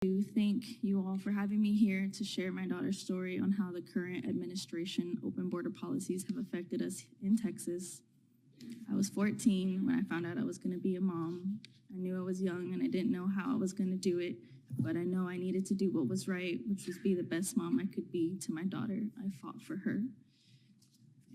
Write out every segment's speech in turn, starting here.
to thank you all for having me here to share my daughter's story on how the current administration open border policies have affected us in Texas. I was 14 when I found out I was going to be a mom. I knew I was young and I didn't know how I was going to do it, but I know I needed to do what was right, which was be the best mom I could be to my daughter. I fought for her.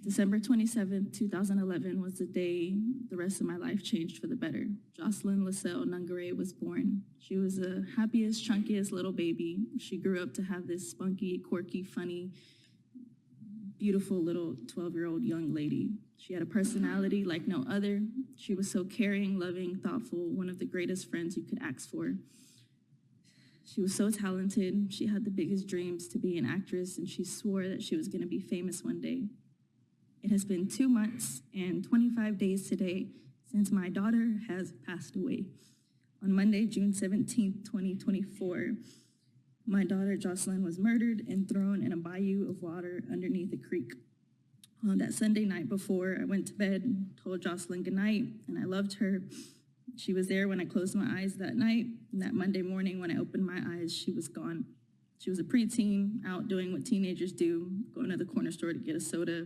December 27th, 2011 was the day the rest of my life changed for the better. Jocelyn Nungaray was born. She was the happiest, chunkiest little baby. She grew up to have this spunky, quirky, funny, beautiful little 12-year-old young lady. She had a personality like no other. She was so caring, loving, thoughtful, one of the greatest friends you could ask for. She was so talented. She had the biggest dreams to be an actress, and she swore that she was going to be famous one day. It has been 2 months and 25 days today since my daughter has passed away. On Monday, June 17th, 2024, my daughter Jocelyn was murdered and thrown in a bayou of water underneath a creek. On that Sunday night before I went to bed, told Jocelyn goodnight, and I loved her. She was there when I closed my eyes that night, and that Monday morning when I opened my eyes, she was gone. She was a preteen, out doing what teenagers do, going to the corner store to get a soda.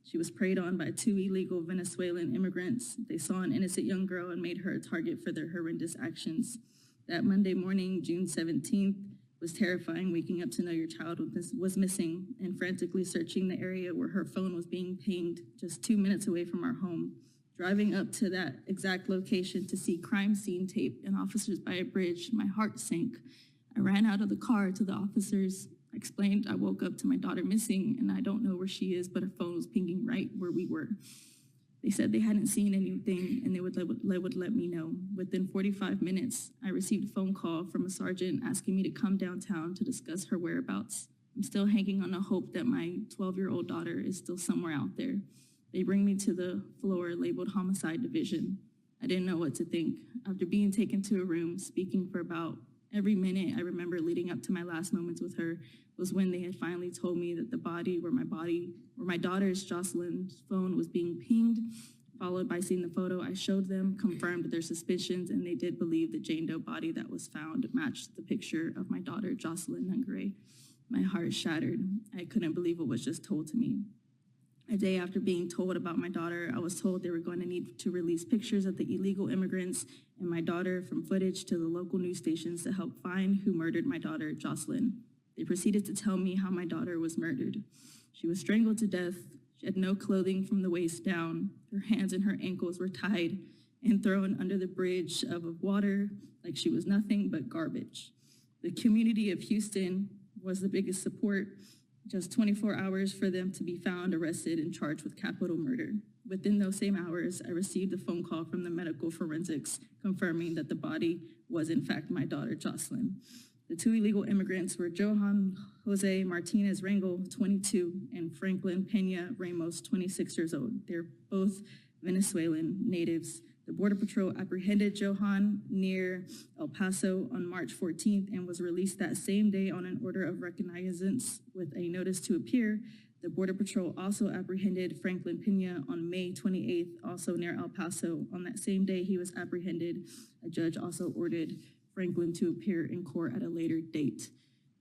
She was preyed on by 2 illegal Venezuelan immigrants. They saw an innocent young girl and made her a target for their horrendous actions. That Monday morning, June 17th, was terrifying, waking up to know your child was missing and frantically searching the area where her phone was being pinged just 2 minutes away from our home. Driving up to that exact location to see crime scene tape and officers by a bridge, my heart sank. I ran out of the car to the officers. I explained I woke up to my daughter missing and I don't know where she is, but her phone was pinging right where we were. They said they hadn't seen anything and they would let me know. Within 45 minutes, I received a phone call from a sergeant asking me to come downtown to discuss her whereabouts. I'm still hanging on the hope that my 12-year-old daughter is still somewhere out there. They bring me to the floor labeled homicide division. I didn't know what to think. After being taken to a room, speaking for about every minute I remember leading up to my last moments with her was when they had finally told me that the body where my daughter's Jocelyn's phone was being pinged, followed by seeing the photo I showed them, confirmed their suspicions, and they did believe the Jane Doe body that was found matched the picture of my daughter, Jocelyn Nungaray. My heart shattered. I couldn't believe what was just told to me. A day after being told about my daughter, I was told they were going to need to release pictures of the illegal immigrants and my daughter from footage to the local news stations to help find who murdered my daughter, Jocelyn. They proceeded to tell me how my daughter was murdered. She was strangled to death. She had no clothing from the waist down. Her hands and her ankles were tied and thrown under the bridge of water like she was nothing but garbage. The community of Houston was the biggest support. Just 24 hours for them to be found, arrested, and charged with capital murder. Within those same hours, I received a phone call from the medical forensics confirming that the body was in fact my daughter, Jocelyn. The 2 illegal immigrants were Johan Jose Martinez Rangel, 22, and Franklin Pena Ramos, 26 years old. They're both Venezuelan natives. The Border Patrol apprehended Johan near El Paso on March 14th and was released that same day on an order of recognizance with a notice to appear. The Border Patrol also apprehended Franklin Pena on May 28th, also near El Paso. On that same day he was apprehended, a judge also ordered Franklin to appear in court at a later date.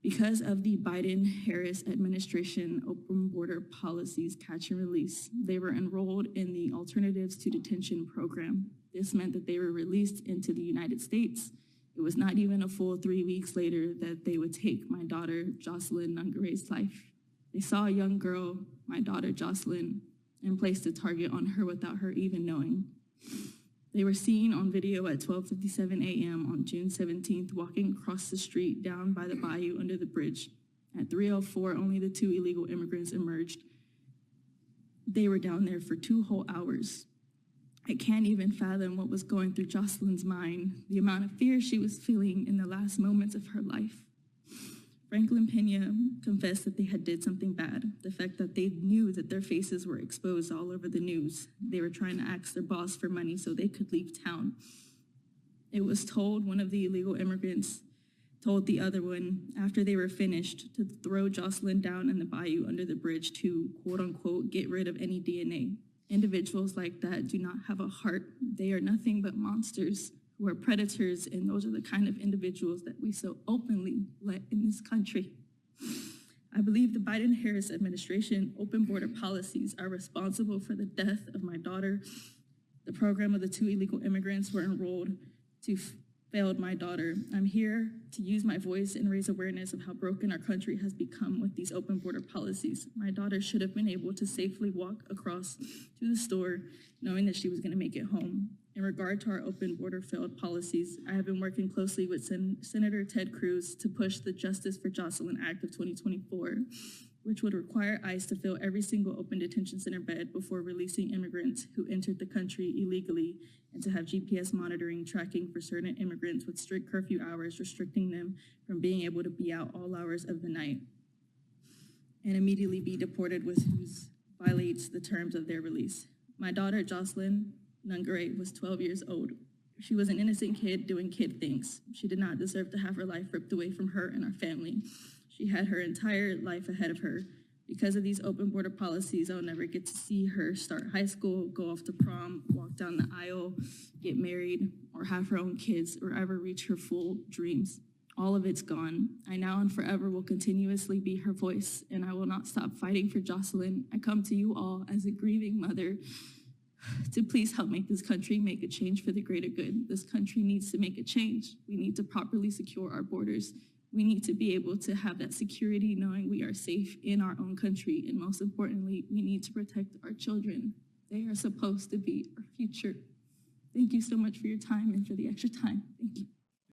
Because of the Biden-Harris administration open border policies catch and release, they were enrolled in the Alternatives to Detention program. This meant that they were released into the United States. It was not even a full 3 weeks later that they would take my daughter, Jocelyn Nungaray's life. They saw a young girl, my daughter, Jocelyn, and placed a target on her without her even knowing. They were seen on video at 12:57 a.m. on June 17th, walking across the street down by the bayou under the bridge. At 3:04, only the 2 illegal immigrants emerged. They were down there for 2 whole hours. I can't even fathom what was going through Jocelyn's mind, the amount of fear she was feeling in the last moments of her life. Franklin Pena confessed that they had did something bad, the fact that they knew that their faces were exposed all over the news. They were trying to ask their boss for money so they could leave town. It was told one of the illegal immigrants told the other one after they were finished to throw Jocelyn down in the bayou under the bridge to, quote unquote, get rid of any DNA. Individuals like that do not have a heart. They are nothing but monsters who are predators, and those are the kind of individuals that we so openly let in this country. I believe the Biden-Harris administration open border policies are responsible for the death of my daughter. The program of the 2 illegal immigrants who were enrolled to failed my daughter. I'm here to use my voice and raise awareness of how broken our country has become with these open border policies. My daughter should have been able to safely walk across to the store knowing that she was going to make it home. In regard to our open border failed policies, I have been working closely with Senator Ted Cruz to push the Justice for Jocelyn Act of 2024, which would require ICE to fill every single open detention center bed before releasing immigrants who entered the country illegally, and to have GPS monitoring tracking for certain immigrants with strict curfew hours, restricting them from being able to be out all hours of the night, and immediately be deported with who violates the terms of their release. My daughter, Jocelyn Nungaray, was 12 years old. She was an innocent kid doing kid things. She did not deserve to have her life ripped away from her and our family. She had her entire life ahead of her. Because of these open border policies, I'll never get to see her start high school, go off to prom, walk down the aisle, get married, or have her own kids, or ever reach her full dreams. All of it's gone. I now and forever will continuously be her voice, and I will not stop fighting for Jocelyn. I come to you all as a grieving mother to please help make this country make a change for the greater good. This country needs to make a change. We need to properly secure our borders. We need to be able to have that security knowing we are safe in our own country. And most importantly, we need to protect our children. They are supposed to be our future. Thank you so much for your time and for the extra time. Thank you.